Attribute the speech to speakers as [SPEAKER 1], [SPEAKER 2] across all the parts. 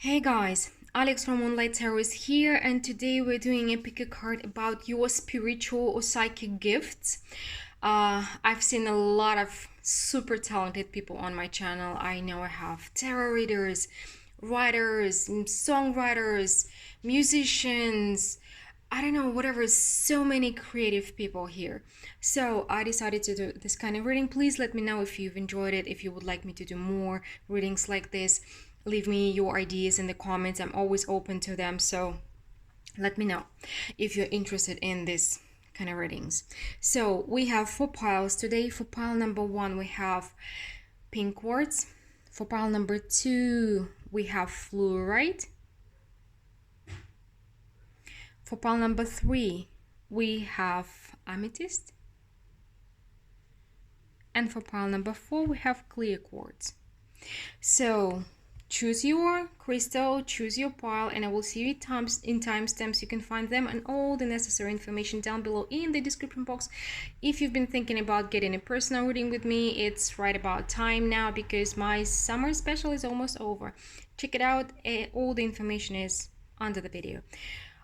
[SPEAKER 1] Hey guys, Alex from Moonlight Tarot is here, and today we're doing a pick a card about your spiritual or psychic gifts. I've seen a lot of super talented people on my channel. I know I have tarot readers, writers, songwriters, musicians. I don't know, whatever, so many creative people here. So I decided to do this kind of reading. Please let me know if you've enjoyed it, if you would like me to do more readings like this. Leave me your ideas in the comments. I'm always open to them. So let me know if you're interested in this kind of readings. So we have 4 piles today. For pile number 1, we have pink quartz. For pile number 2, we have fluorite. For pile number 3, we have amethyst. And for pile number 4, we have clear quartz. So choose your crystal, choose your pile, and I will see you in timestamps. You can find them and all the necessary information down below in the description box. If you've been thinking about getting a personal reading with me, it's right about time now because my summer special is almost over. Check it out. All the information is under the video.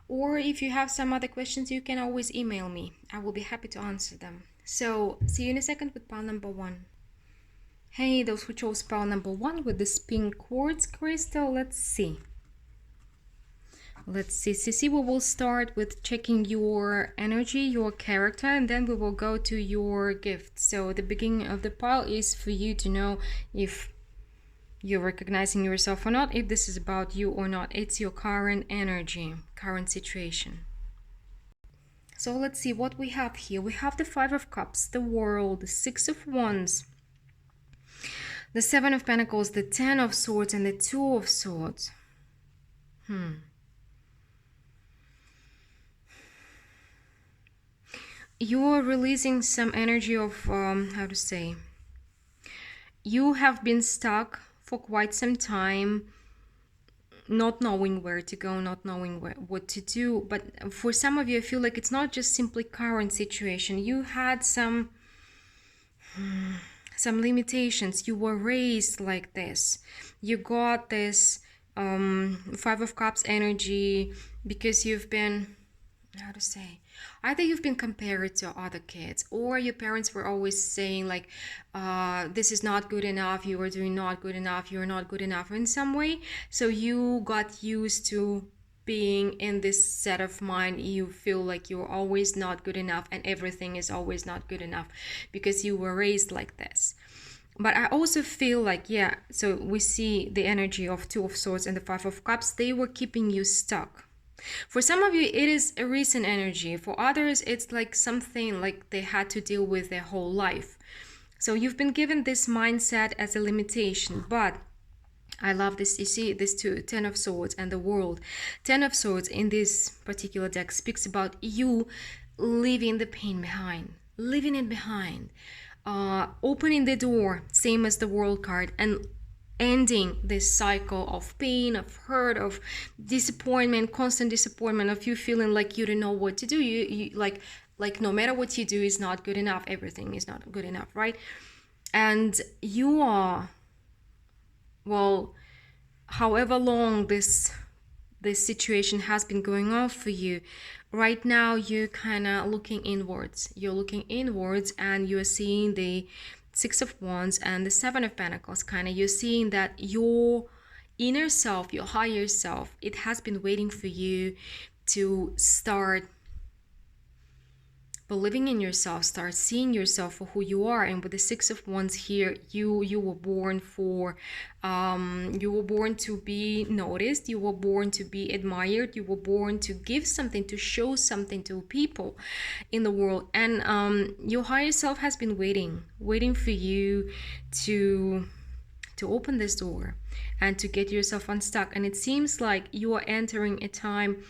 [SPEAKER 1] Or if you have some other questions, you can always email me. I will be happy to answer them. So see you in a second with pile number 1. Hey, those who chose pile number 1 with this pink quartz crystal, let's see. We will start with checking your energy, your character, and then we will go to your gift. So the beginning of the pile is for you to know if you're recognizing yourself or not, if this is about you or not. It's your current energy, current situation. So let's see what we have here. We have the 5 of Cups, the World, the 6 of Wands, the 7 of Pentacles, the 10 of Swords, and the 2 of Swords. You are releasing some energy of, how to say, you have been stuck for quite some time, not knowing where to go, not knowing what to do. But for some of you, I feel like it's not just simply current situation. You had some limitations. You were raised like this. You got this 5 of Cups energy because you've been, how to say, either you've been compared to other kids, or your parents were always saying like, this is not good enough, you are doing not good enough, you're not good enough in some way. So you got used to being in this set of mind. You feel like you're always not good enough and everything is always not good enough because you were raised like this. But I also feel like, yeah, so we see the energy of 2 of Swords and the 5 of Cups. They were keeping you stuck. For some of you, it is a recent energy. For others, it's like something like they had to deal with their whole life. So you've been given this mindset as a limitation. But I love this. You see this too, 10 of Swords and the World. 10 of Swords in this particular deck speaks about you leaving the pain behind, leaving it behind, opening the door, same as the World card, and ending this cycle of pain, of hurt, of disappointment, constant disappointment, of you feeling like you don't know what to do. You like no matter what you do is not good enough. Everything is not good enough, right? And you are, well, however long this situation has been going on for you, right now you're kind of looking inwards. You're looking inwards and you're seeing the 6 of Wands and the 7 of Pentacles. Kind of, you're seeing that your inner self, your higher self, it has been waiting for you to start believing in yourself, start seeing yourself for who you are. And with the 6 of Wands here, you were born for, you were born to be noticed, you were born to be admired, you were born to give something, to show something to people in the world. And your higher self has been waiting for you to open this door and to get yourself unstuck. And it seems like you are entering a time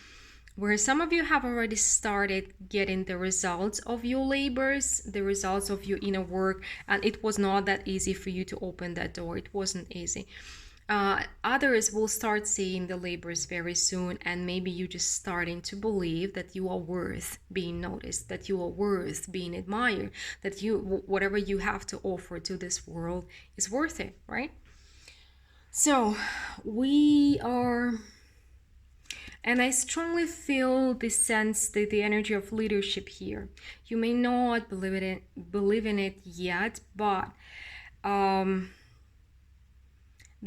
[SPEAKER 1] where some of you have already started getting the results of your labors, the results of your inner work, and it was not that easy for you to open that door. It wasn't easy. Others will start seeing the labors very soon, and maybe you just starting to believe that you are worth being noticed, that you are worth being admired, that you, whatever you have to offer to this world is worth it, right? So we are, and I strongly feel the sense that the energy of leadership here. You may not believe in it yet, but the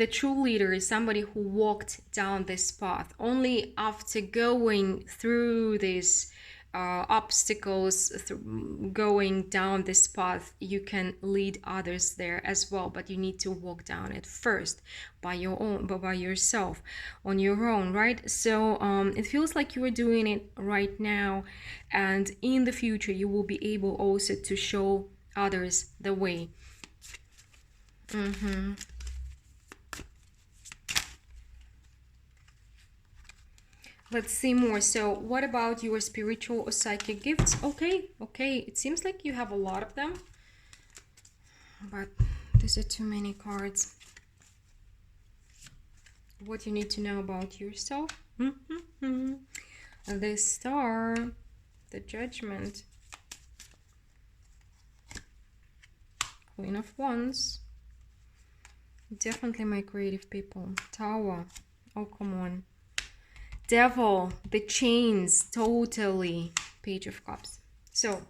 [SPEAKER 1] true leader is somebody who walked down this path. Only after going through these obstacles, going down this path, you can lead others there as well. But you need to walk down it first by your own, by yourself, on your own, right? So it feels like you are doing it right now, and in the future you will be able also to show others the way. Let's see more. So what about your spiritual or psychic gifts? Okay, it seems like you have a lot of them, but these are too many cards. What you need to know about yourself. The Star, the Judgment, Queen of Wands, definitely my creative people, Tower, oh come on, Devil, the Chains, totally, Page of Cups. So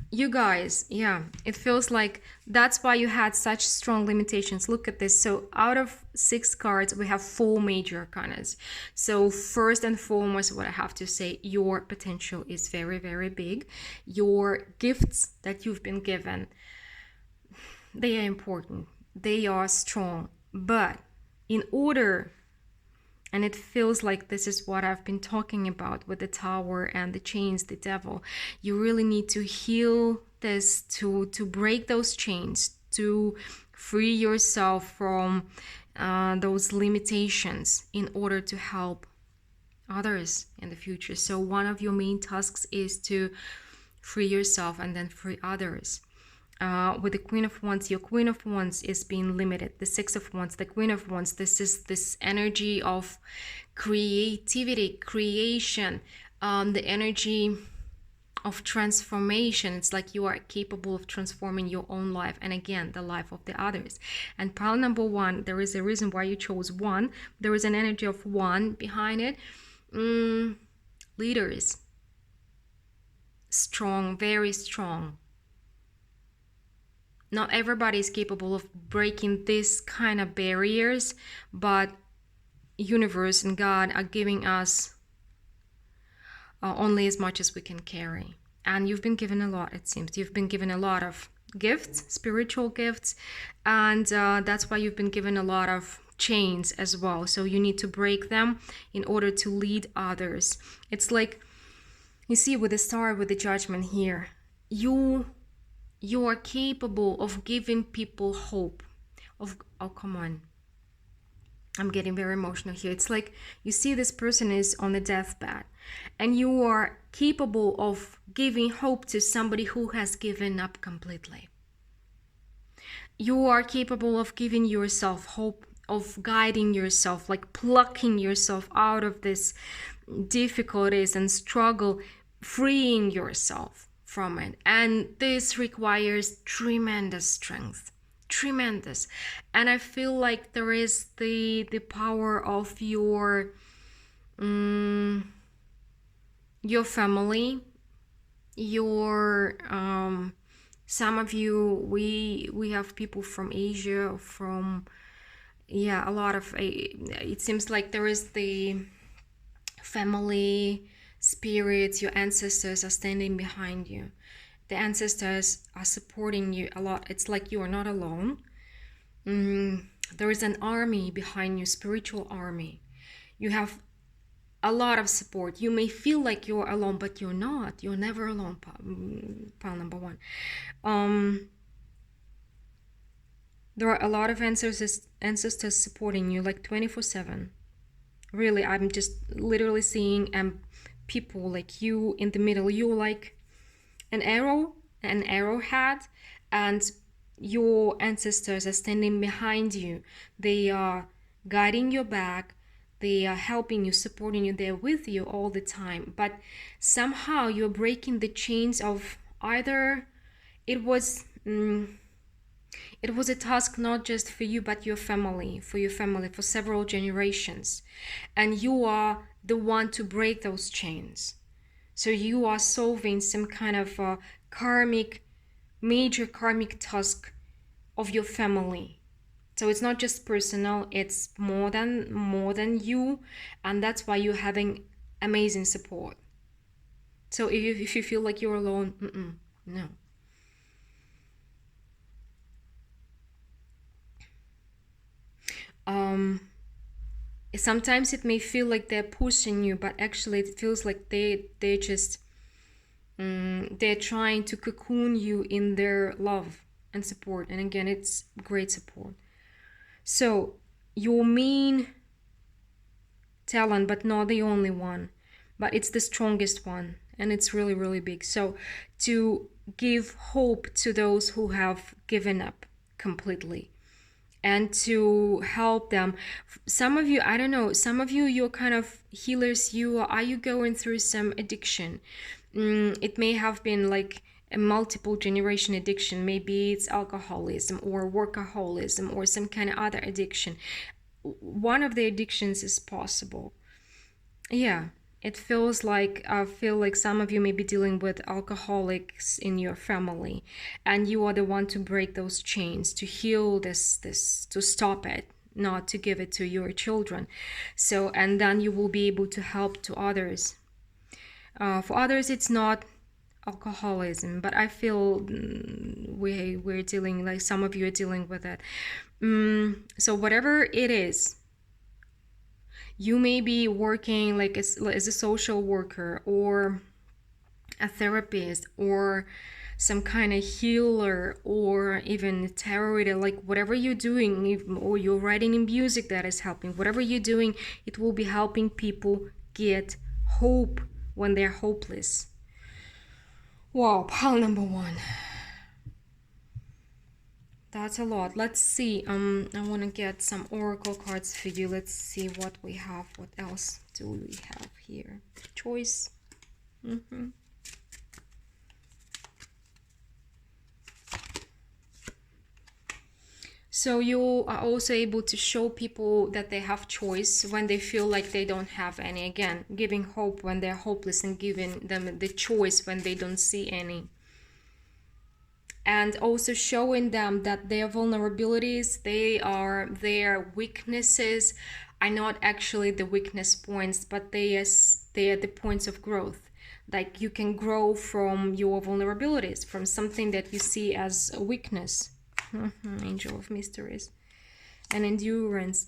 [SPEAKER 1] you guys, yeah, it feels like that's why you had such strong limitations. Look at this. So out of 6 cards, we have 4 major arcanas. So first and foremost, what I have to say, your potential is very, very big. Your gifts that you've been given, they are important. They are strong. But in order, and it feels like this is what I've been talking about with the Tower and the Chains, the Devil. You really need to heal this, to break those chains, to free yourself from those limitations in order to help others in the future. So one of your main tasks is to free yourself and then free others. With the Queen of Wands, your Queen of Wands is being limited. The Six of Wands, the Queen of Wands, this is this energy of creativity, creation, the energy of transformation. It's like you are capable of transforming your own life and again, the life of the others. And pile number 1, there is a reason why you chose 1. There is an energy of 1 behind it. Leaders. Strong, very strong. Not everybody is capable of breaking this kind of barriers, but universe and God are giving us only as much as we can carry. And you've been given a lot, it seems. You've been given a lot of gifts, spiritual gifts, and that's why you've been given a lot of chains as well. So you need to break them in order to lead others. It's like, you see with the Star, with the Judgment here, you are capable of giving people hope. Oh come on, I'm getting very emotional here. It's like you see this person is on the deathbed and you are capable of giving hope to somebody who has given up completely. You are capable of giving yourself hope, of guiding yourself, like plucking yourself out of this difficulties and struggle, freeing yourself from it. And this requires tremendous strength, tremendous. And I feel like there is the power of your family, your some of you, we have people from Asia, from a lot of it seems like there is the family spirits. Your ancestors are standing behind you. The ancestors are supporting you a lot. It's like you are not alone. There is an army behind you, spiritual army. You have a lot of support. You may feel like you're alone, but you're not. You're never alone, pile number 1. There are a lot of ancestors supporting you, like 24/7. Really, I'm just literally seeing people like you in the middle. You're like an arrowhead, and your ancestors are standing behind you. They are guiding your back. They are helping you, supporting you. They're with you all the time. But somehow you're breaking the chains of either it was It was a task not just for you, but for your family, for several generations. And you are the one to break those chains. So you are solving some kind of major karmic task of your family. So it's not just personal, it's more than you, and that's why you're having amazing support. So if you feel like you're alone, no. Sometimes it may feel like they're pushing you, but actually it feels like they just they're trying to cocoon you in their love and support. And again, it's great support. So your main talent, but not the only one, but it's the strongest one, and it's really, really big. So to give hope to those who have given up completely, and to help them. Some of you, I don't know, some of you, you're kind of healers. Are you going through some addiction? It may have been like a multiple generation addiction. Maybe it's alcoholism or workaholism or some kind of other addiction. One of the addictions is possible. Yeah, it feels like, I feel like some of you may be dealing with alcoholics in your family, and you are the one to break those chains, to heal this, to stop it, not to give it to your children. So, and then you will be able to help to others. For others, it's not alcoholism, but I feel we're dealing, like some of you are dealing with it. So whatever it is, you may be working like as a social worker or a therapist or some kind of healer or even tarot reader, like whatever you're doing, or you're writing in music that is helping, whatever you're doing, it will be helping people get hope when they're hopeless. Wow, pile number one. That's a lot. Let's see. I want to get some oracle cards for you. Let's see what we have. What else do we have here? Choice. So you are also able to show people that they have choice when they feel like they don't have any. Again, giving hope when they're hopeless and giving them the choice when they don't see any. And also showing them that their vulnerabilities, their weaknesses are not actually the weakness points, but they are the points of growth. Like you can grow from your vulnerabilities, from something that you see as a weakness. Angel of Mysteries and Endurance.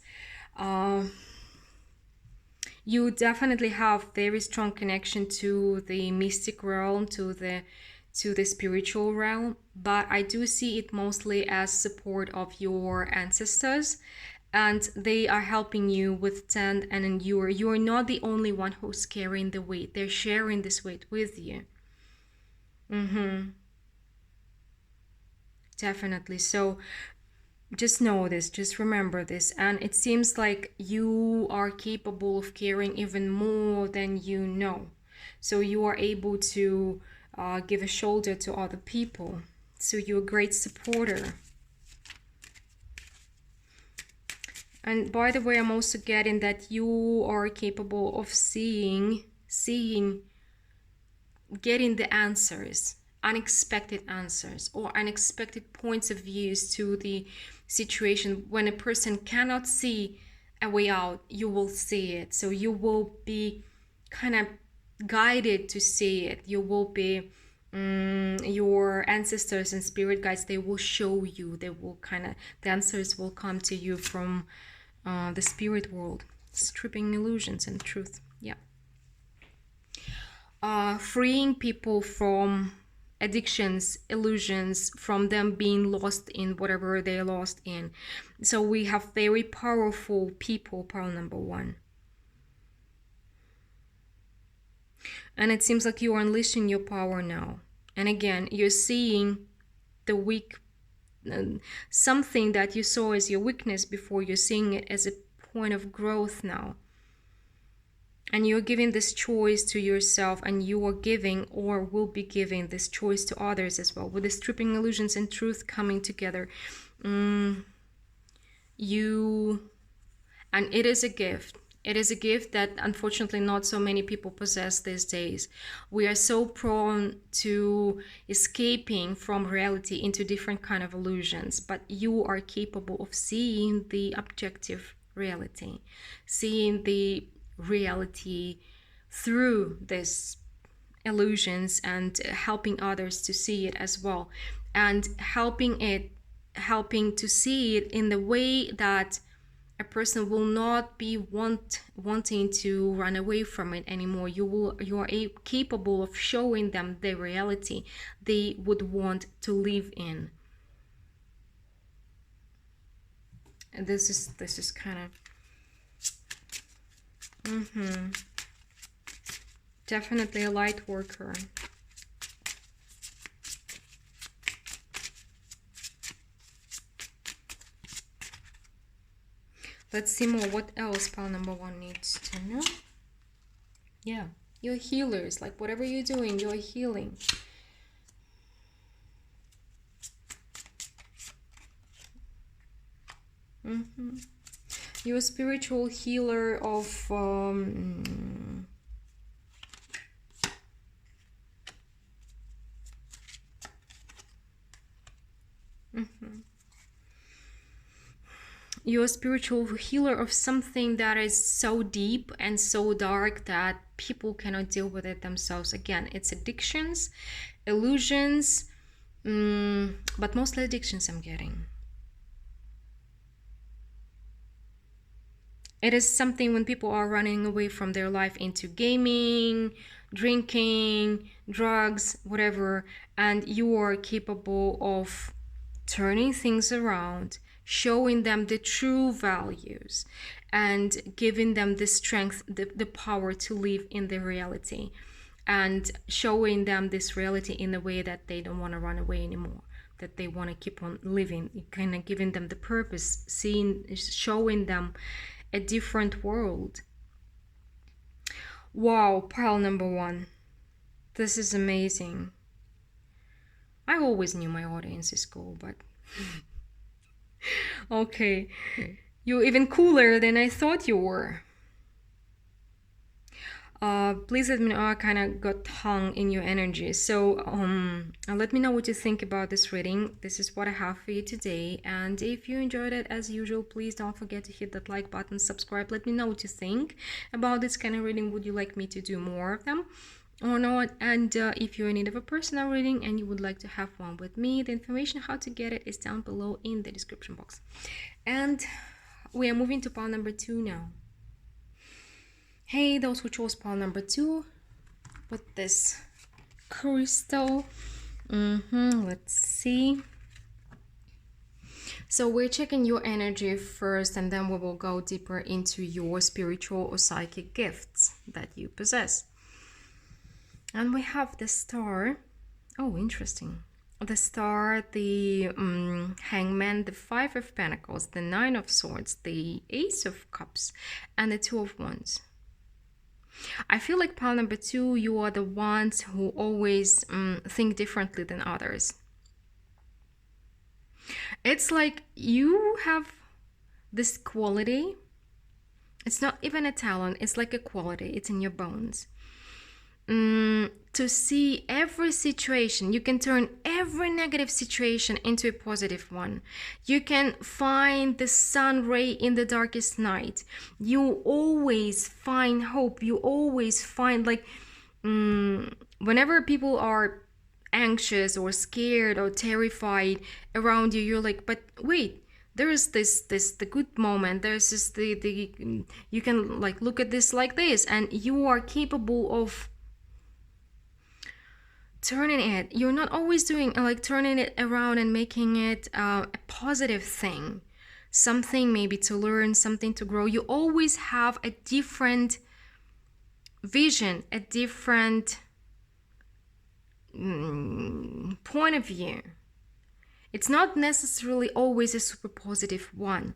[SPEAKER 1] You definitely have very strong connection to the mystic realm, to the spiritual realm, but I do see it mostly as support of your ancestors, and they are helping you withstand and endure. You are not the only one who's carrying the weight. They're sharing this weight with you. Definitely. So just know this, just remember this. And it seems like you are capable of caring even more than you know. So you are able to give a shoulder to other people. So you're a great supporter. And by the way, I'm also getting that you are capable of seeing, getting the answers, unexpected answers, or unexpected points of views to the situation. When a person cannot see a way out, you will see it. So you will be kind of guided to see it. You will be your ancestors and spirit guides, they will show you, they will the answers will come to you from the spirit world, stripping illusions and truth. Yeah. Freeing people from addictions, illusions, from them being lost in whatever they're lost in. So we have very powerful people, pile number one. And it seems like you are unleashing your power now. And again, you're seeing the weak, something that you saw as your weakness before, you're seeing it as a point of growth now. And you're giving this choice to yourself, and you are giving or will be giving this choice to others as well. With the stripping illusions and truth coming together, you, and it is a gift. It is a gift that unfortunately not so many people possess these days. We are so prone to escaping from reality into different kind of illusions, but you are capable of seeing the objective reality, seeing the reality through these illusions, and helping others to see it as well, and helping to see it in the way that a person will not be wanting to run away from it anymore. You are capable of showing them the reality they would want to live in. And this is kind of definitely a light worker. Let's see more. What else pile number 1 needs to know? Yeah, you're healers. Like whatever you're doing, you're healing. You're a spiritual healer of you're a spiritual healer of something that is so deep and so dark that people cannot deal with it themselves. Again, it's addictions, illusions, but mostly addictions I'm getting. It is something when people are running away from their life into gaming, drinking, drugs, whatever, and you are capable of turning things around, showing them the true values, and giving them the strength, the power to live in the reality, and showing them this reality in a way that they don't want to run away anymore, that they want to keep on living, kind of giving them the purpose, showing them a different world. Wow, pile number 1. This is amazing. I always knew my audience is cool, but okay. You're even cooler than I thought you were. Please let me know. I kind of got hung in your energy. So let me know what you think about this reading. This is what I have for you today. And if you enjoyed it, as usual, please don't forget to hit that like button, subscribe. Let me know what you think about this kind of reading. Would you like me to do more of them or not? And if you're in need of a personal reading and you would like to have one with me, the information how to get it is down below in the description box. And we are moving to pile number 2 now. Hey, those who chose pile number 2 with this crystal. Let's see. So we're checking your energy first, and then we will go deeper into your spiritual or psychic gifts that you possess. And we have the Star. Oh, interesting. The Star, the Hangman, the 5 of Pentacles, the 9 of Swords, the Ace of Cups, and the 2 of Wands. I feel like pile number 2, you are the ones who always think differently than others. It's like you have this quality. It's not even a talent. It's like a quality. It's in your bones. To see every situation. You can turn every negative situation into a positive one. You can find the sun ray in the darkest night. You always find hope. You always find, like, whenever people are anxious or scared or terrified around you, you're like, but wait, there is the good moment. There's this the you can like look at this like this, and you are capable of turning it. You're not always doing like turning it around and making it a positive thing, something maybe to learn, something to grow. You always have a different vision, a different point of view. It's not necessarily always a super positive one,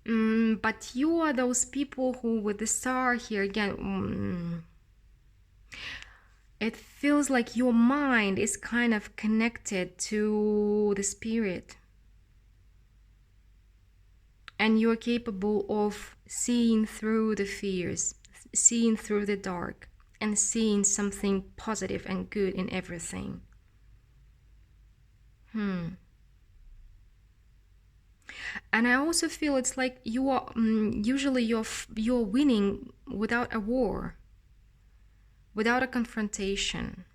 [SPEAKER 1] But you are those people who, with the star here again, it feels like your mind is kind of connected to the spirit. And you're capable of seeing through the fears, seeing through the dark, and seeing something positive and good in everything. And I also feel it's like you are usually you're winning without a war, without a confrontation.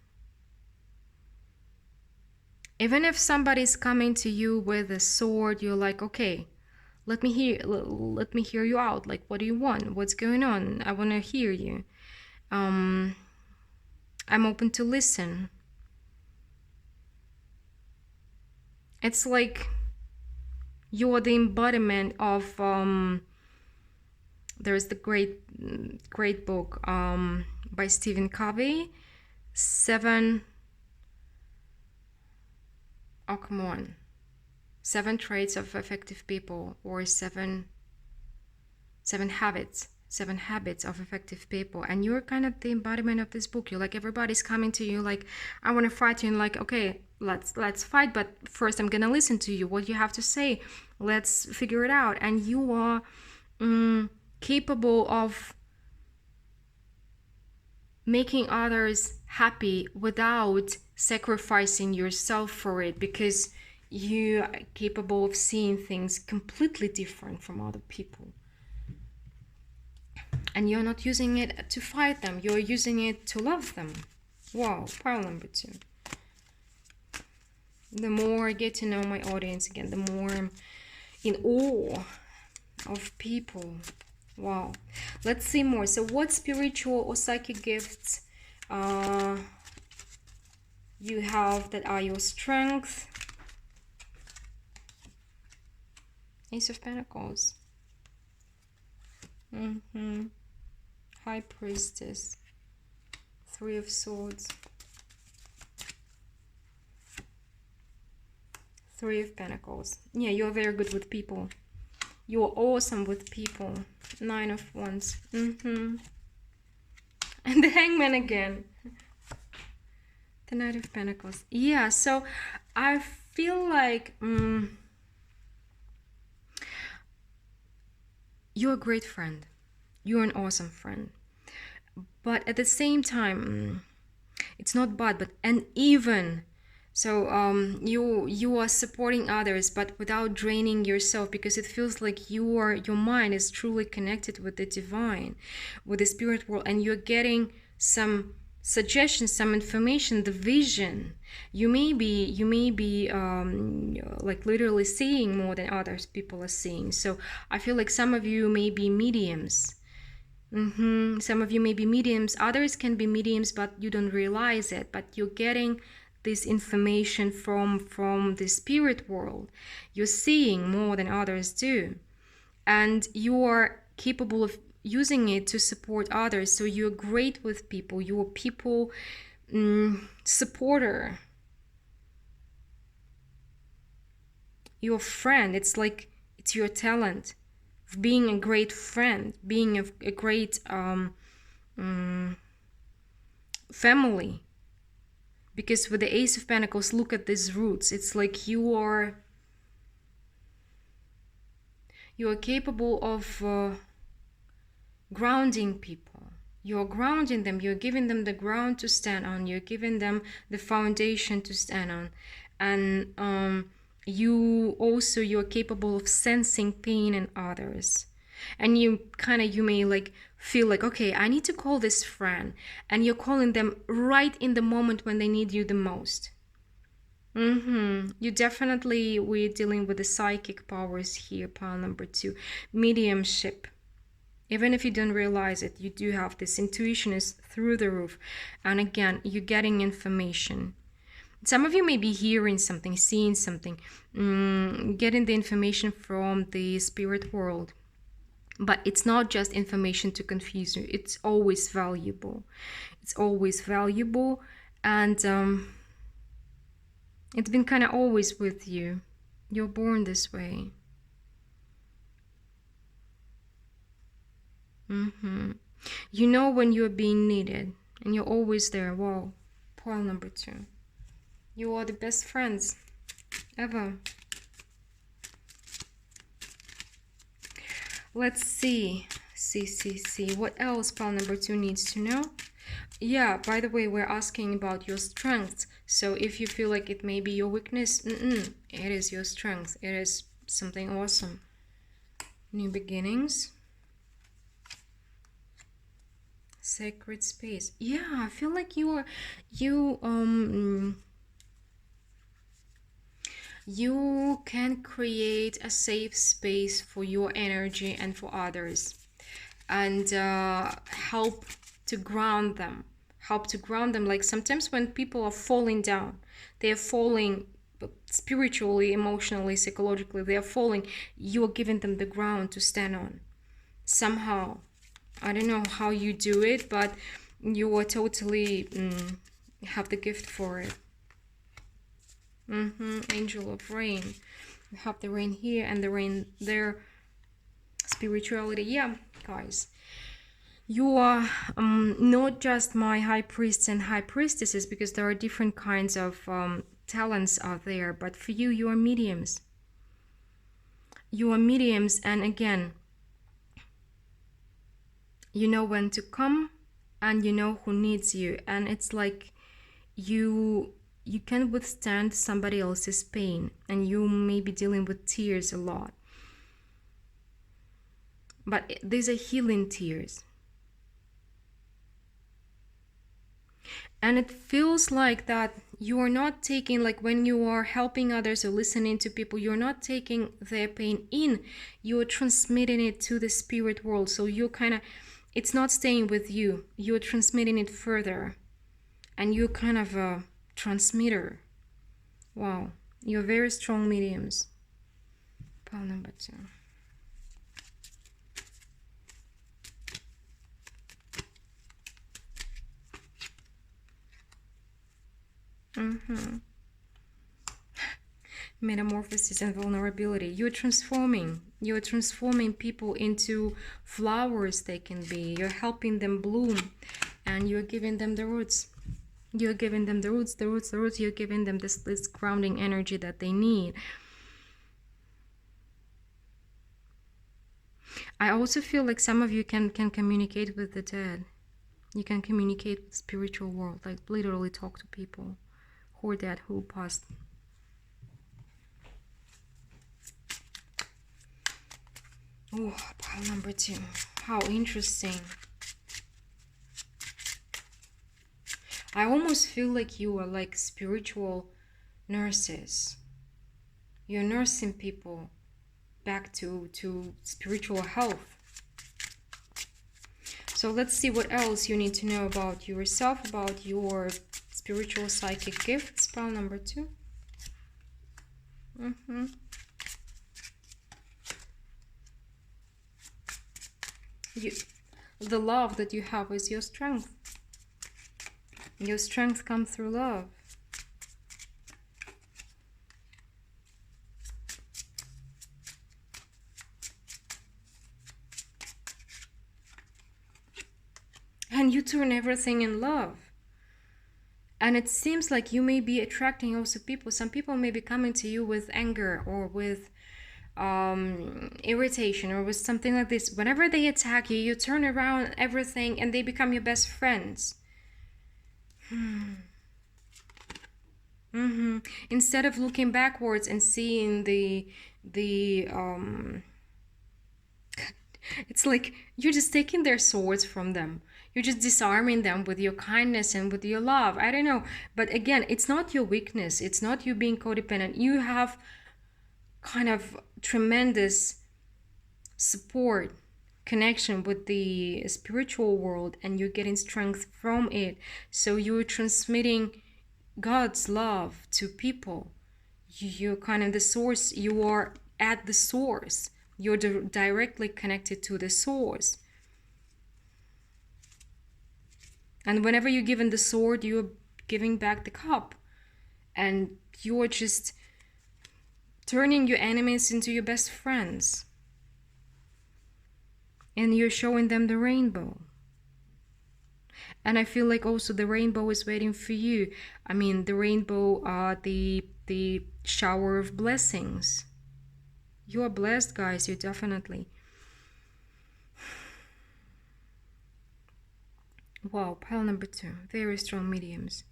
[SPEAKER 1] Even if somebody's coming to you with a sword, you're like, okay, let me hear you out. Like, what do you want? What's going on? I want to hear you. I'm open to listen. It's like you're the embodiment of there's the great book by Stephen Covey, Seven Traits of Effective People, or seven habits of effective people. And you're kind of the embodiment of this book. You're like, everybody's coming to you like, I want to fight you, and like, okay, let's fight, but first I'm gonna listen to you, what you have to say, let's figure it out. And you are capable of making others happy without sacrificing yourself for it, because you are capable of seeing things completely different from other people. And you're not using it to fight them, you're using it to love them. Wow, pile number 2. The more I get to know my audience again, the more I'm in awe of people. Wow. Let's see more. So what spiritual or psychic gifts you have that are your strength? Ace of Pentacles. High Priestess. 3 of Swords. 3 of Pentacles. Yeah, you're very good with people. You're awesome with people. 9 of Wands. And the Hangman again. The Knight of Pentacles. Yeah, so I feel like you're a great friend. You're an awesome friend. But at the same time, it's not but and even. So you are supporting others, but without draining yourself, because it feels like your mind is truly connected with the divine, with the spirit world, and you're getting some suggestions, some information, the vision. You may be like literally seeing more than others people are seeing. So I feel like some of you may be mediums. Some of you may be mediums, others can be mediums, but you don't realize it. But you're getting this information from the spirit world. You're seeing more than others do, and you are capable of using it to support others. So you're great with people. You're a people supporter. You're a friend. It's like it's your talent of being a great friend, being a great family. Because with the Ace of Pentacles, look at these roots. It's like you are capable of grounding people. You're grounding them. You're giving them the ground to stand on. You're giving them the foundation to stand on. And you're capable of sensing pain in others. And you may like feel like, okay, I need to call this friend, and you're calling them right in the moment when they need you the most. You definitely, we're dealing with the psychic powers here. Pile number 2, mediumship. Even if you don't realize it, you do have this. Intuition is through the roof, and again, you're getting information. Some of you may be hearing something, seeing something, getting the information from the spirit world. But it's not just information to confuse you. It's always valuable. It's always valuable. And it's been kind of always with you. You're born this way. Mm-hmm. You know when you're being needed, and you're always there. Wow. Pile number 2. You are the best friends ever. Let's see. See. What else pile number 2 needs to know? Yeah, by the way, we're asking about your strength. So if you feel like it may be your weakness, it is your strength. It is something awesome. New beginnings. Sacred space. Yeah, I feel like you can create a safe space for your energy and for others, and help to ground them. Like sometimes when people are falling down, they are falling spiritually, emotionally, psychologically, they are falling. You are giving them the ground to stand on somehow. I don't know how you do it, but you are totally have the gift for it. Angel of rain. You have the rain here and the rain there. Spirituality. Yeah, guys. You are not just my high priests and high priestesses, because there are different kinds of talents out there, but for you, you are mediums. You are mediums, and again, you know when to come and you know who needs you, and it's like you can withstand somebody else's pain, and you may be dealing with tears a lot, but these are healing tears. And it feels like that you are not taking, like when you are helping others or listening to people, you're not taking their pain in, you're transmitting it to the spirit world. So you're kind of, it's not staying with you, you're transmitting it further, and you're kind of a transmitter. Wow, you're very strong mediums. Pile number 2. Metamorphosis and vulnerability. You're transforming people into flowers they can be. You're helping them bloom, and you're giving them the roots. You're giving them the roots. You're giving them this grounding energy that they need. I also feel like some of you can communicate with the dead. You can communicate with the spiritual world, like literally talk to people who are dead, who passed. Oh, pile number 2. How interesting. I almost feel like you are like spiritual nurses. You're nursing people back to spiritual health. So let's see what else you need to know about yourself, about your spiritual psychic gifts. Pile number 2. The love that you have is your strength. Your strength comes through love. And you turn everything in love. And it seems like you may be attracting also people. Some people may be coming to you with anger or with irritation or with something like this. Whenever they attack you, you turn around everything and they become your best friends. Instead of looking backwards and seeing the it's like you're just taking their swords from them. You're just disarming them with your kindness and with your love. I don't know. But again, it's not your weakness. It's not you being codependent. You have kind of tremendous support, connection with the spiritual world, and you're getting strength from it. So you're transmitting God's love to people. You're kind of the source. You are at the source. You're directly connected to the source. And whenever you're given the sword, you're giving back the cup. And you're just turning your enemies into your best friends. and you're showing them the rainbow. And I feel like also the rainbow is waiting for you. I mean, the rainbow, the shower of blessings. You are blessed, guys. You definitely. Wow, pile number 2. Very strong mediums.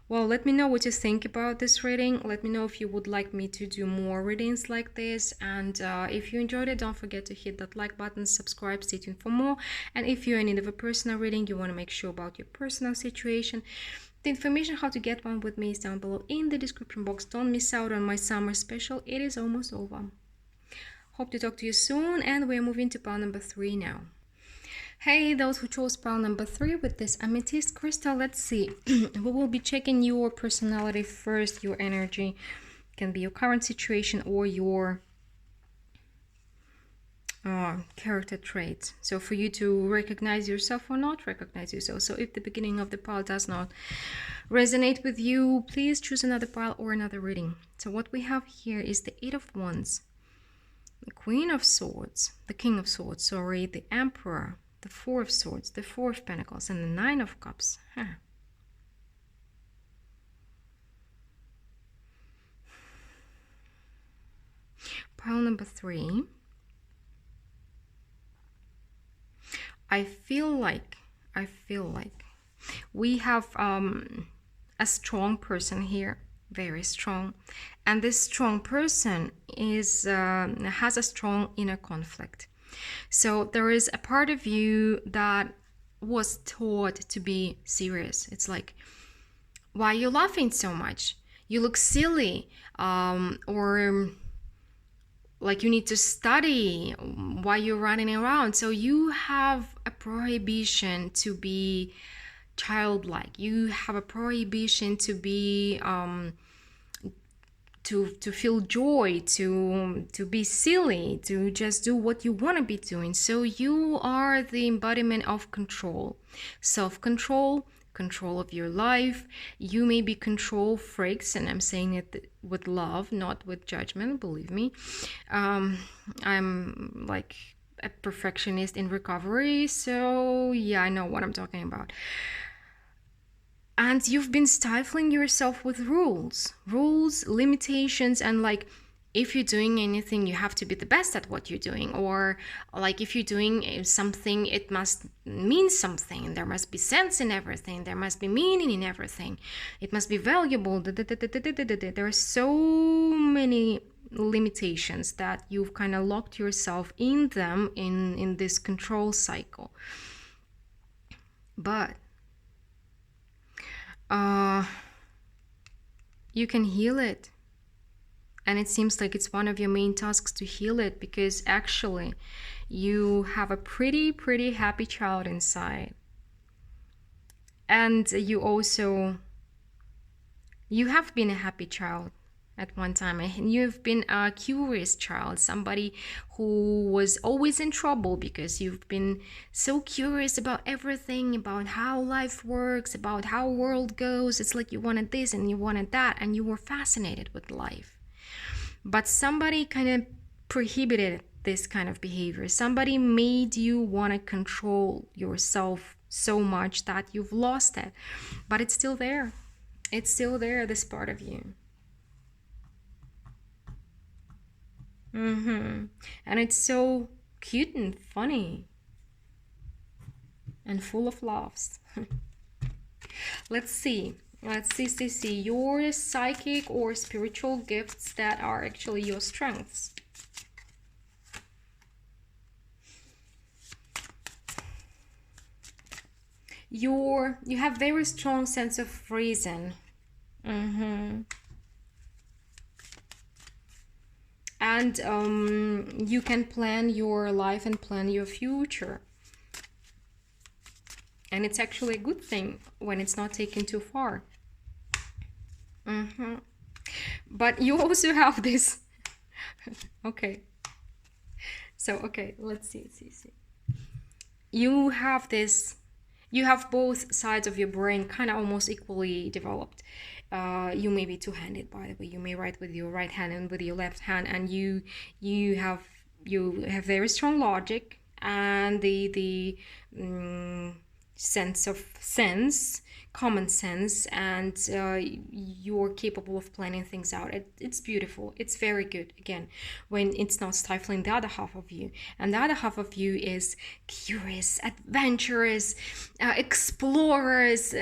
[SPEAKER 1] Well, let me know what you think about this reading. Let me know if you would like me to do more readings like this. And if you enjoyed it, don't forget to hit that like button, subscribe, stay tuned for more. And if you're in need of a personal reading, you want to make sure about your personal situation, the information how to get one with me is down below in the description box. Don't miss out on my summer special. It is almost over. Hope to talk to you soon. And we're moving to pile number 3 now. Hey, those who chose pile number 3 with this amethyst crystal, let's see. We will be checking your personality first, your energy. Can be your current situation or your character traits. So for you to recognize yourself or not recognize yourself. So if the beginning of the pile does not resonate with you, please choose another pile or another reading. So what we have here is the 8 of Wands, the Queen of Swords, the King of Swords, sorry, the Emperor, the 4 of Swords, the 4 of Pentacles, and the 9 of Cups. Pile number 3. I feel like we have a strong person here, very strong, and this strong person is has a strong inner conflict. So there is a part of you that was taught to be serious. It's like, why are you laughing so much? You look silly, or like you need to study, why you're running around. So you have a prohibition to be childlike. You have a prohibition to be to feel joy, to be silly, to just do what you want to be doing. So you are the embodiment of control, self-control, control of your life. You may be control freaks, and I'm saying it with love, not with judgment, believe me. I'm like a perfectionist in recovery, so yeah, I know what I'm talking about. And you've been stifling yourself with rules, limitations, and like, if you're doing anything, you have to be the best at what you're doing. Or like, if you're doing something, it must mean something. There must be sense in everything. There must be meaning in everything. It must be valuable. There are so many limitations that you've kind of locked yourself in them in this control cycle. But you can heal it. And it seems like it's one of your main tasks to heal it, because actually you have a pretty happy child inside. And you have been a happy child at one time, and you've been a curious child, somebody who was always in trouble because you've been so curious about everything, about how life works, about how world goes. It's like you wanted this and you wanted that, and you were fascinated with life. But somebody kind of prohibited this kind of behavior. Somebody made you want to control yourself so much that you've lost it. But it's still there. It's still there, this part of you. And it's so cute and funny and full of laughs. Let's see your psychic or spiritual gifts that are actually your strengths. You have very strong sense of reason. And you can plan your life and plan your future. And it's actually a good thing when it's not taken too far. But you also have this. Okay. So, okay, let's see. You have this. You have both sides of your brain kind of almost equally developed. You may be two-handed, by the way. You may write with your right hand and with your left hand, and you have very strong logic, and the sense of sense, common sense, and you're capable of planning things out. It's beautiful. It's very good, again, when it's not stifling the other half of you. And the other half of you is curious, adventurous, explorers,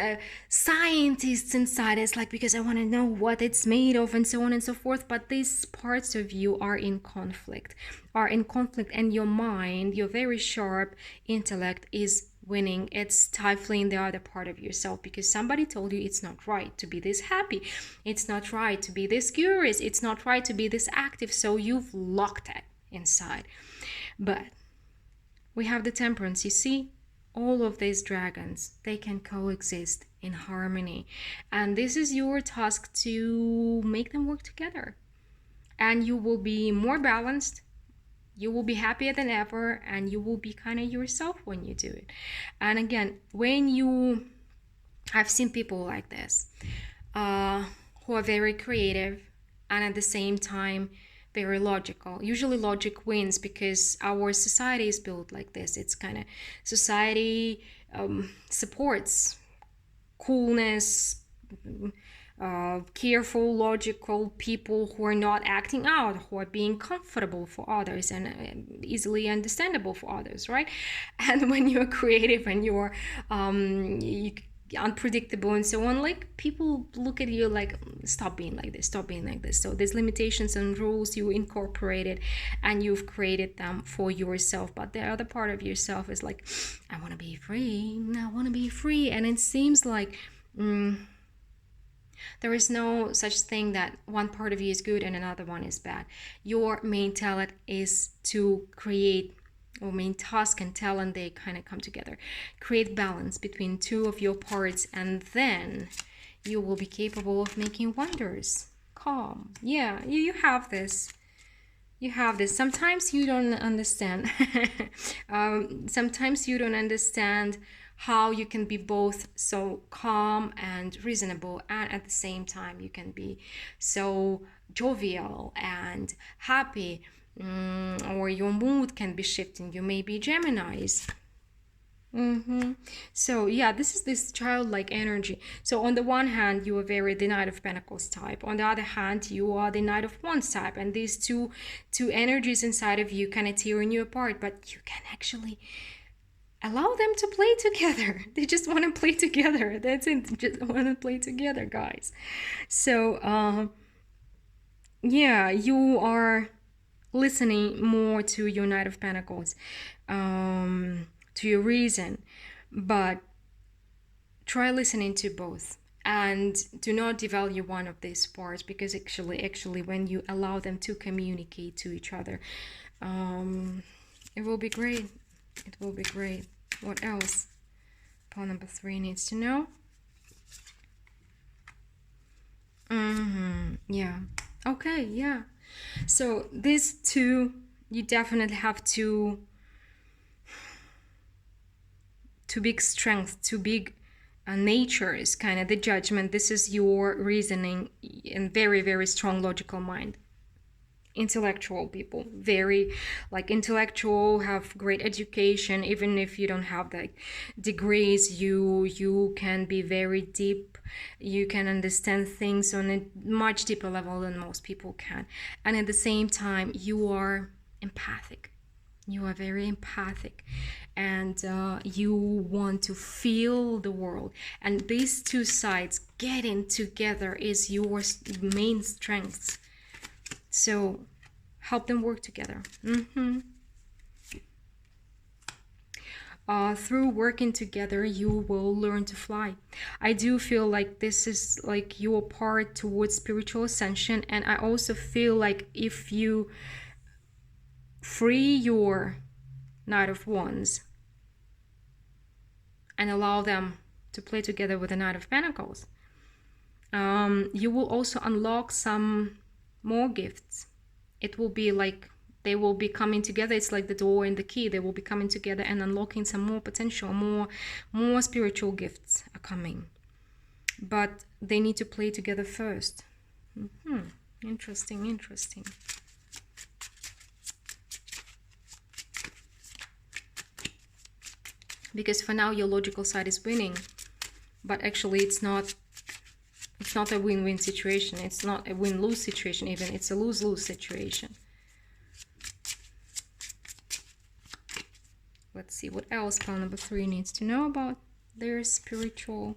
[SPEAKER 1] scientists inside. It's like, because I want to know what it's made of and so on and so forth. But these parts of you are in conflict, and your mind, your very sharp intellect, is winning. It's stifling the other part of yourself, because somebody told you it's not right to be this happy, it's not right to be this curious, it's not right to be this active, so you've locked it inside. But we have the Temperance. You see, all of these dragons, they can coexist in harmony, and this is your task, to make them work together, and you will be more balanced, you will be happier than ever, and you will be kind of yourself when you do it. And again, I've seen people like this, who are very creative and at the same time very logical. Usually logic wins, because our society is built like this. It's kind of, society supports coolness, careful, logical people who are not acting out, who are being comfortable for others and easily understandable for others, right? And when you're creative and you're unpredictable and so on, like, people look at you like, stop being like this, stop being like this. So there's limitations and rules you incorporated, and you've created them for yourself. But the other part of yourself is like, I want to be free, I want to be free. And it seems like there is no such thing that one part of you is good and another one is bad. Your main talent is to create, or main task and talent, they kind of come together. Create balance between two of your parts, and then you will be capable of making wonders. Calm. Yeah, you have this. You have this. Sometimes you don't understand. Sometimes you don't understand how you can be both so calm and reasonable, and at the same time you can be so jovial and happy, or your mood can be shifting. You may be Geminis. So yeah, this is this childlike energy. So on the one hand, you are very the Knight of Pentacles type. On the other hand, you are the Knight of Wands type, and these two energies inside of you kind of tearing you apart. But you can actually allow them to play together. They just want to play together. That's it. Just want to play together, guys. So yeah, you are listening more to your Knight of Pentacles, to your reason, but try listening to both, and do not devalue one of these parts, because actually when you allow them to communicate to each other, it will be great. It will be great. What else pawn number 3 needs to know? Yeah. Okay, yeah. So these two, you definitely have to big strength, to big nature is kind of the Judgment. This is your reasoning and very, very strong logical mind. Intellectual people, very like intellectual, have great education. Even if you don't have the degrees, you can be very deep. You can understand things on a much deeper level than most people can. And at the same time, you are empathic. You are very empathic, and you want to feel the world. And these two sides getting together is your main strengths. So help them work together. Through working together, you will learn to fly. I do feel like this is like your part towards spiritual ascension. And I also feel like if you free your Knight of Wands and allow them to play together with the Knight of Pentacles, you will also unlock some more gifts. It will be like they will be coming together. It's like the door and the key. They will be coming together and unlocking some more potential. More spiritual gifts are coming, but they need to play together first. Interesting. because for now your logical side is winning, but actually it's not a win-win situation. It's not a win-lose situation even. It's a lose-lose situation. Let's see what else pile number 3 needs to know about their spiritual.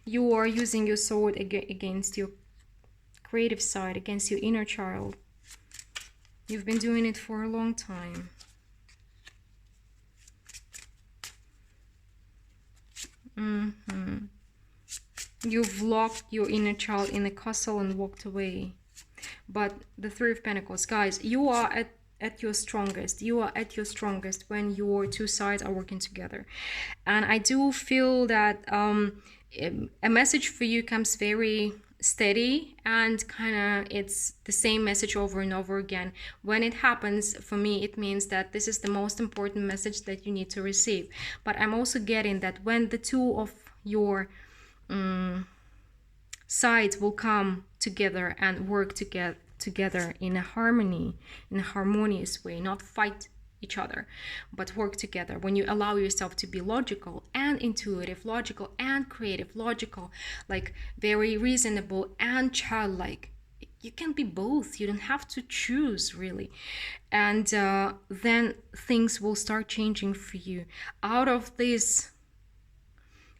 [SPEAKER 1] You are using your sword against your creative side, against your inner child. You've been doing it for a long time. You've locked your inner child in a castle and walked away. But the Three of Pentacles, guys, you are at your strongest. You are at your strongest when your two sides are working together. And I do feel that a message for you comes very steady, and kind of it's the same message over and over again. When it happens, for me, it means that this is the most important message that you need to receive. But I'm also getting that when the two of your sides will come together and work together in a harmony, in a harmonious way, not fight each other, but work together. When you allow yourself to be logical and intuitive, logical and creative, logical, like very reasonable and childlike, you can be both. You don't have to choose, really. And then things will start changing for you out of this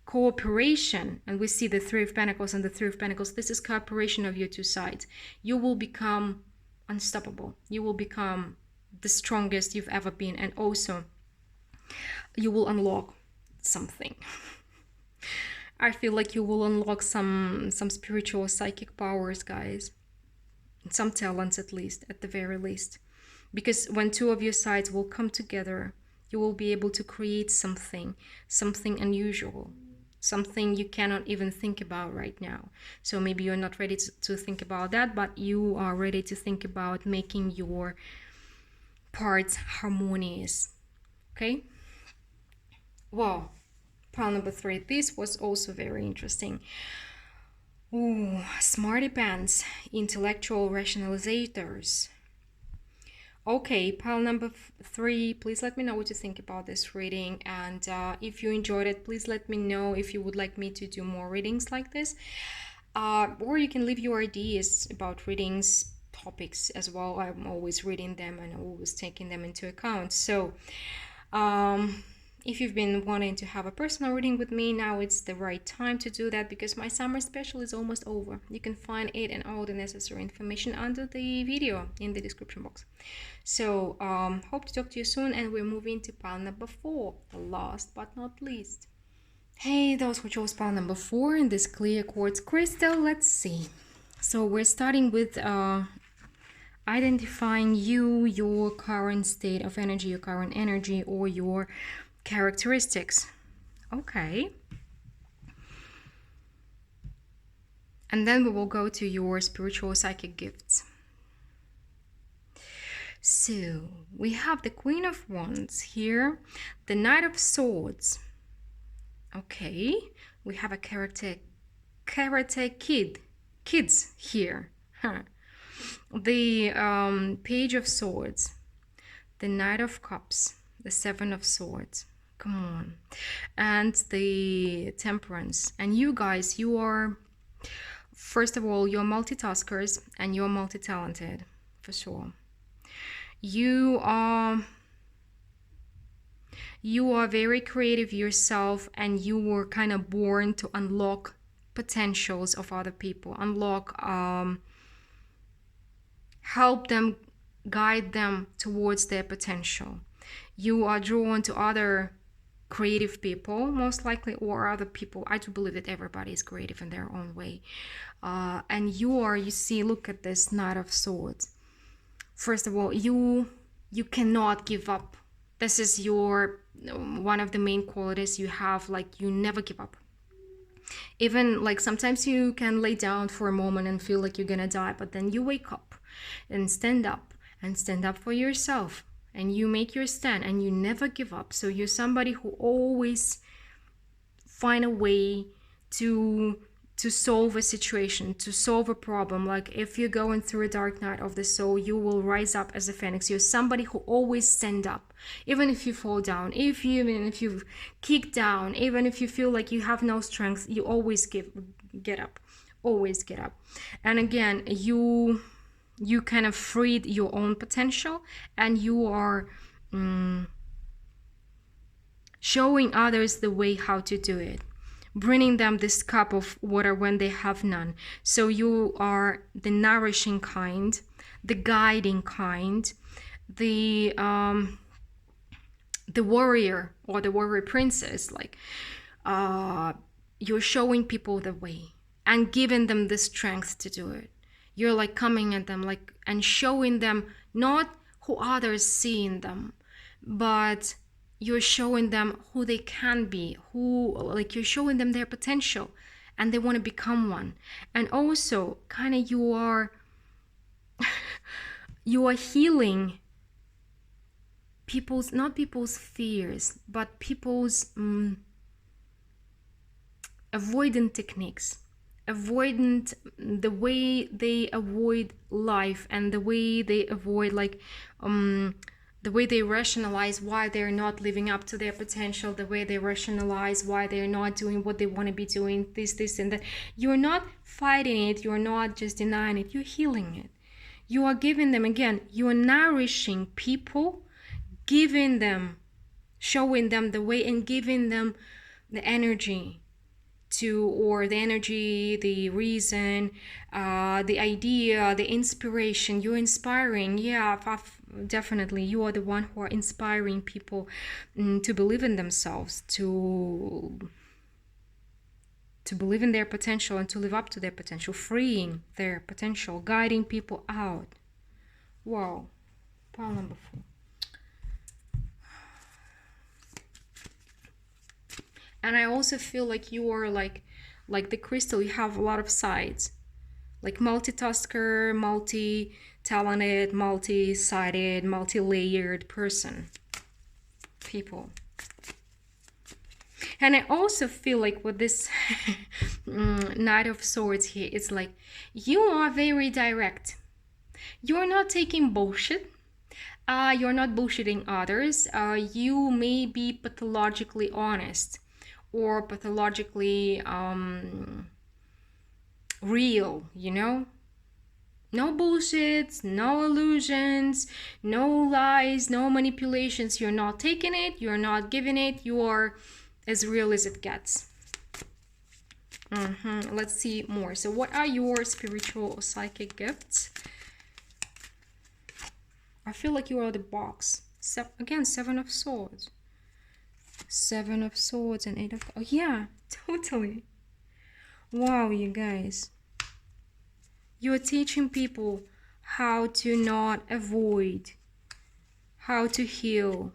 [SPEAKER 1] cooperation. And we see the Three of Pentacles and the Three of Pentacles. This is cooperation of your two sides. You will become unstoppable. You will become the strongest you've ever been, and also you will unlock something. I feel like you will unlock some spiritual psychic powers, guys. Some talents, at least, at the very least. Because when two of your sides will come together, you will be able to create something unusual, something you cannot even think about right now. So maybe you're not ready to think about that, but you are ready to think about making your parts harmonious. Okay? Wow. Pile number 3. This was also very interesting. Ooh, smarty pants, intellectual rationalizators. Okay, pile number 3, please let me know what you think about this reading, and if you enjoyed it, please let me know if you would like me to do more readings like this, or you can leave your ideas about readings topics as well. I'm always reading them and always taking them into account. So if you've been wanting to have a personal reading with me, now it's the right time to do that, because my summer special is almost over. You can find it and all the necessary information under the video in the description box. So hope to talk to you soon, and we're moving to pile number 4, last but not least. Hey, those who chose pile number 4 in this clear quartz crystal, let's see. So we're starting with identifying you, your current state of energy, your current energy, or your characteristics. Okay. And then we will go to your spiritual psychic gifts. So we have the Queen of Wands here, the Knight of Swords. Okay, we have a karate kids here. The Page of Swords, the Knight of Cups, the Seven of Swords. Come on. And the Temperance. And you guys, you are, first of all, you're multitaskers and you're multi-talented, for sure. You are very creative yourself, and you were kind of born to unlock potentials of other people, unlock, help them, guide them towards their potential. You are drawn to other creative people, most likely, or other people. I do believe that everybody is creative in their own way. And you see, look at this Knight of Swords. First of all, you cannot give up. This is your one of the main qualities you have, like you never give up. Even like sometimes you can lay down for a moment and feel like you're gonna die, but then you wake up and stand up for yourself, and you make your stand and you never give up. So you're somebody who always find a way to solve a situation, to solve a problem. Like if you're going through a dark night of the soul, you will rise up as a phoenix. You're somebody who always stand up. Even if you fall down, even if you kick down, even if you feel like you have no strength, you always get up. Always get up. And again, you kind of freed your own potential, and you are showing others the way how to do it, bringing them this cup of water when they have none. So you are the nourishing kind, the guiding kind, the warrior or the warrior princess. Like you're showing people the way and giving them the strength to do it. You're like coming at them like and showing them not who others see in them, but you're showing them who they can be, who, like, you're showing them their potential and they want to become one. And also kind of you are healing people's, not people's fears, but people's avoidant techniques, avoidant, the way they avoid life and the way they avoid like the way they rationalize why they're not living up to their potential, the way they rationalize why they're not doing what they want to be doing, this and that. You're not fighting it, you're not just denying it, you're healing it. You are giving them, again, you are nourishing people, giving them, showing them the way and giving them the energy to, or the energy, the reason, the idea, the inspiration. You're inspiring. Yeah, definitely. You are the one who are inspiring people to believe in themselves, to believe in their potential and to live up to their potential, freeing their potential, guiding people out. Wow. Pile number 4. And I also feel like you are like the crystal, you have a lot of sides. Like multitasker, multi-talented, multi-sided, multi-layered person. People. And I also feel like with this Knight of Swords here, it's like you are very direct. You're not taking bullshit. You're not bullshitting others. You may be pathologically honest or pathologically real, you know? No bullshits, no illusions, no lies, no manipulations. You're not taking it, you're not giving it, you are as real as it gets. Let's see more. So what are your spiritual or psychic gifts? I feel like you are the box. Again, 7 of Swords. 7 of Swords and 8 of... Oh, yeah, totally. Wow, you guys. You're teaching people how to not avoid, how to heal.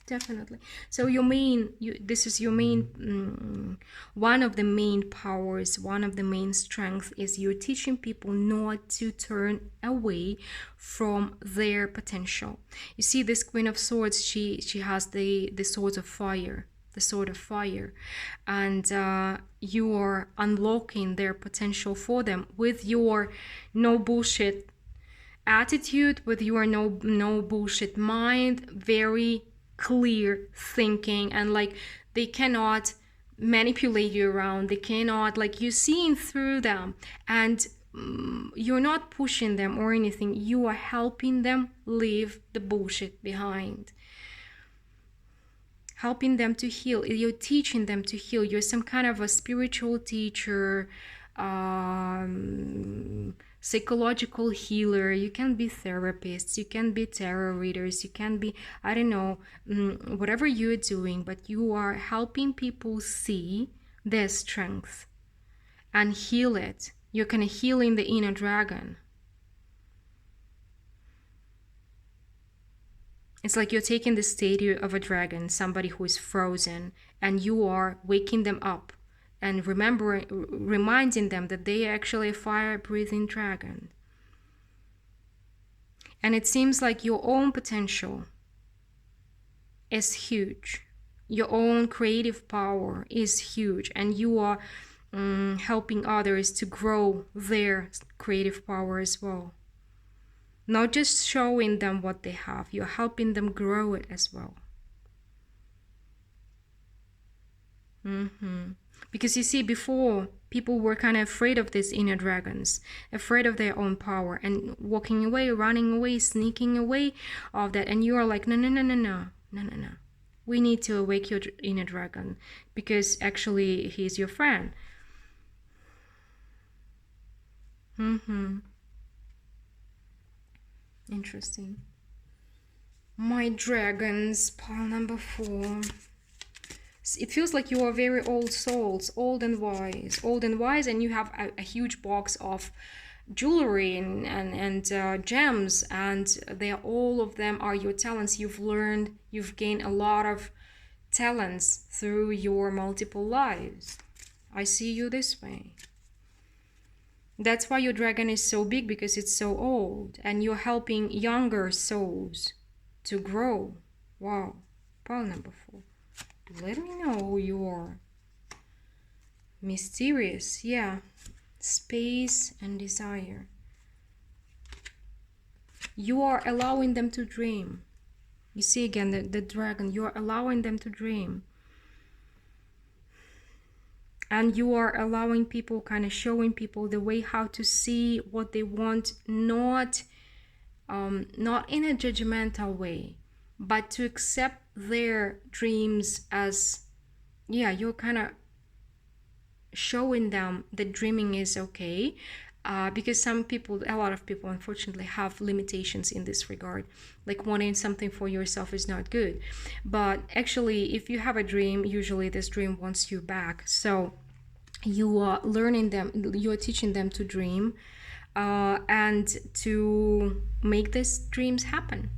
[SPEAKER 1] Definitely. So your main, this is your main, one of the main powers, one of the main strengths is you're teaching people not to turn away from their potential. You see, this Queen of Swords, she has the swords of fire, the sword of fire, and you are unlocking their potential for them with your no bullshit attitude, with your no bullshit mind, very clear thinking, and like they cannot manipulate you around, they cannot, like, you're seeing through them, and you're not pushing them or anything, you are helping them leave the bullshit behind, helping them to heal. You're teaching them to heal. You're some kind of a spiritual teacher, psychological healer. You can be therapists, you can be tarot readers, you can be, I don't know, whatever you're doing, but you are helping people see their strength and heal it. You're kind of healing the inner dragon. It's like you're taking the statue of a dragon, somebody who is frozen, and you are waking them up and reminding them that they are actually a fire-breathing dragon. And it seems like your own potential is huge. Your own creative power is huge, and you are helping others to grow their creative power as well. Not just showing them what they have, you're helping them grow it as well. Because you see, before, people were kind of afraid of these inner dragons, afraid of their own power, and walking away, running away, sneaking away of that. And you are like, no, no, no, no, no, no, no, no. We need to awake your inner dragon, because actually he's your friend. Interesting. My dragons, pile number 4. It feels like you are very old souls, old and wise, and you have a huge box of jewelry and gems, and they are, all of them are your talents. You've learned, you've gained a lot of talents through your multiple lives. I see you this way. That's why your dragon is so big, because it's so old, and you're helping younger souls to grow. Wow. Pile number 4. Let me know who you are. Mysterious, yeah. Space and desire. You are allowing them to dream. You see again the dragon, you are allowing them to dream. And you are allowing people, kind of showing people the way how to see what they want, not in a judgmental way, but to accept their dreams as, yeah, you're kind of showing them that dreaming is okay. Because some people, a lot of people, unfortunately, have limitations in this regard. Like wanting something for yourself is not good. But actually, if you have a dream, usually this dream wants you back. So you are learning them, you are teaching them to dream, and to make these dreams happen.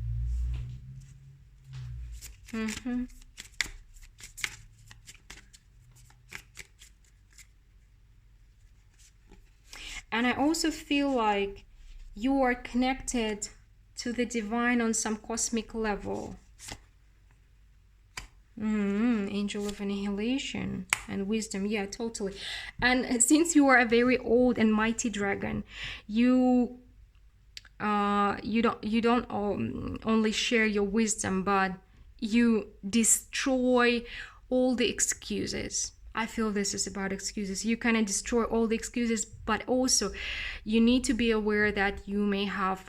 [SPEAKER 1] And I also feel like you are connected to the divine on some cosmic level. Angel of annihilation and wisdom, yeah, totally. And since you are a very old and mighty dragon, you don't only share your wisdom, but you destroy all the excuses. I feel this is about excuses. You kind of destroy all the excuses, but also you need to be aware that you may have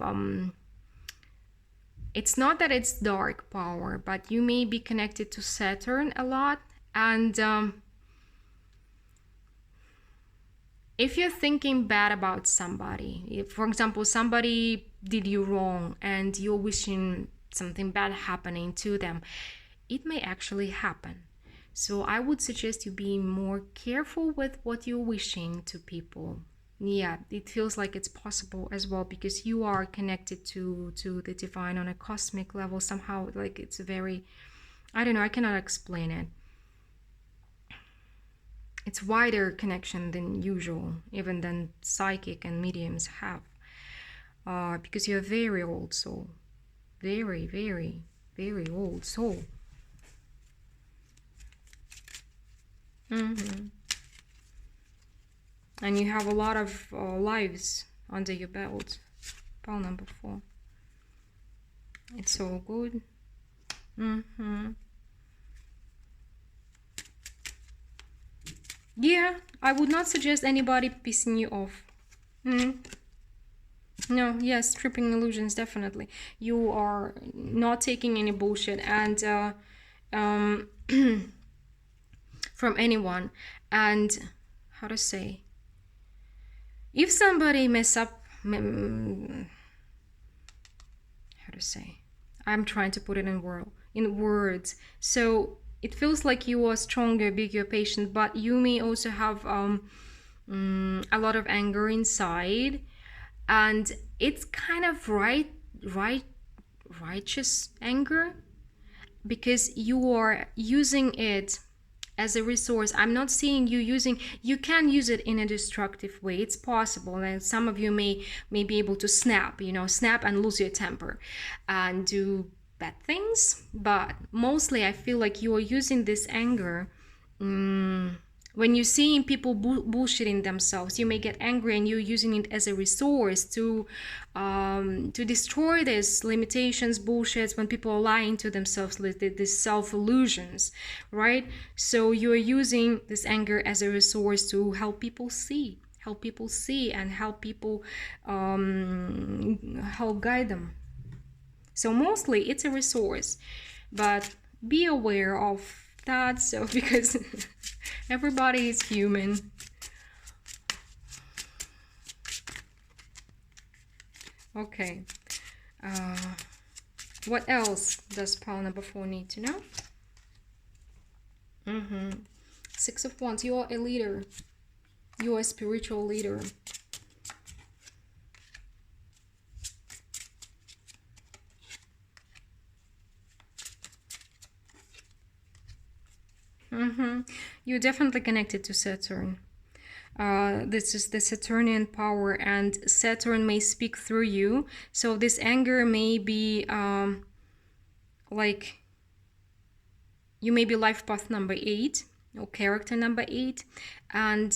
[SPEAKER 1] it's not that it's dark power, but you may be connected to Saturn a lot. And if you're thinking bad about somebody, if, for example, somebody did you wrong and you're wishing something bad happening to them, it may actually happen. So I would suggest you being more careful with what you're wishing to people. Yeah, it feels like it's possible as well, because you are connected to the divine on a cosmic level somehow. Like it's a very, I don't know, I cannot explain it. It's wider connection than usual, even than psychic and mediums have, because you're a very old soul, very, very, very old soul. And you have a lot of lives under your belt. Pile number 4. It's all good. Yeah, I would not suggest anybody pissing you off. No, yes, stripping illusions, definitely. You are not taking any bullshit and from anyone. And how to say, if somebody mess up, how to say, I'm trying to put it in words. So it feels like you are stronger, bigger, patient, but you may also have a lot of anger inside, and it's kind of righteous anger, because you are using it as a resource. I'm not seeing you using, you can use it in a destructive way. It's possible, and some of you may be able to snap and lose your temper and do bad things. But mostly I feel like you are using this anger When you're seeing people bullshitting themselves, you may get angry and you're using it as a resource to destroy these limitations, bullshits, when people are lying to themselves, these self-illusions, right? So you're using this anger as a resource to help people see, and help people, help guide them. So mostly it's a resource, but be aware of that. So because everybody is human. Okay. What else does pile number 4 need to know? 6 of Wands. You are a leader. You are a spiritual leader. You're definitely connected to Saturn. This is the Saturnian power, and Saturn may speak through you. So this anger may be like, you may be life path number 8 or character number 8, and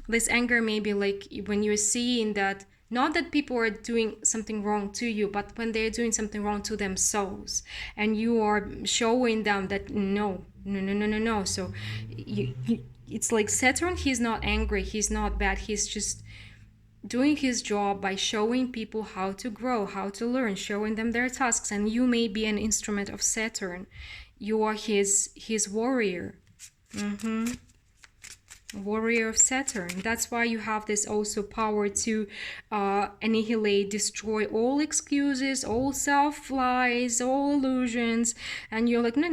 [SPEAKER 1] this anger may be like when you're seeing that, not that people are doing something wrong to you, but when they're doing something wrong to themselves, and you are showing them that no. So it's like Saturn, he's not angry, he's not bad, he's just doing his job by showing people how to grow, how to learn, showing them their tasks. And you may be an instrument of Saturn. You are his warrior. Warrior of Saturn. That's why you have this also power to annihilate, destroy all excuses, all self-lies, all illusions. And you're like, no,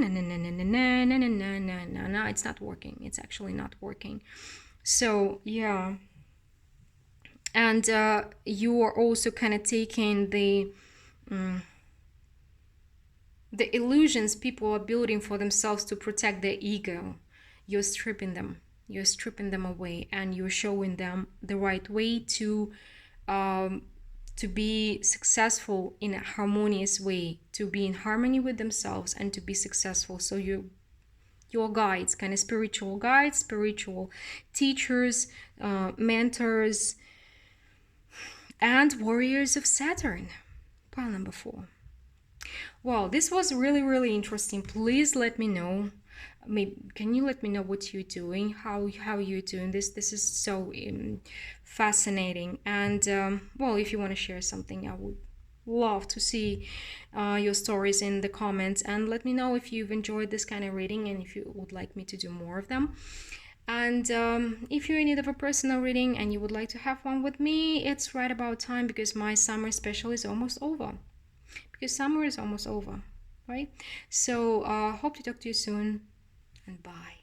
[SPEAKER 1] it's not working. It's actually not working. So yeah. And you are also kind of taking the illusions people are building for themselves to protect their ego. You're stripping them away, and you're showing them the right way to be successful in a harmonious way, to be in harmony with themselves and to be successful. So your guides, kind of spiritual guides, spiritual teachers, mentors, and warriors of Saturn. Pile number 4. Well, this was really, really interesting. Please let me know. Can you let me know what you're doing, how you're doing this? This is so fascinating. And well, if you want to share something, I would love to see your stories in the comments, and let me know if you've enjoyed this kind of reading and if you would like me to do more of them. And if you're in need of a personal reading and you would like to have one with me, it's right about time, because my summer special is almost over. Right? So hope to talk to you soon, and bye.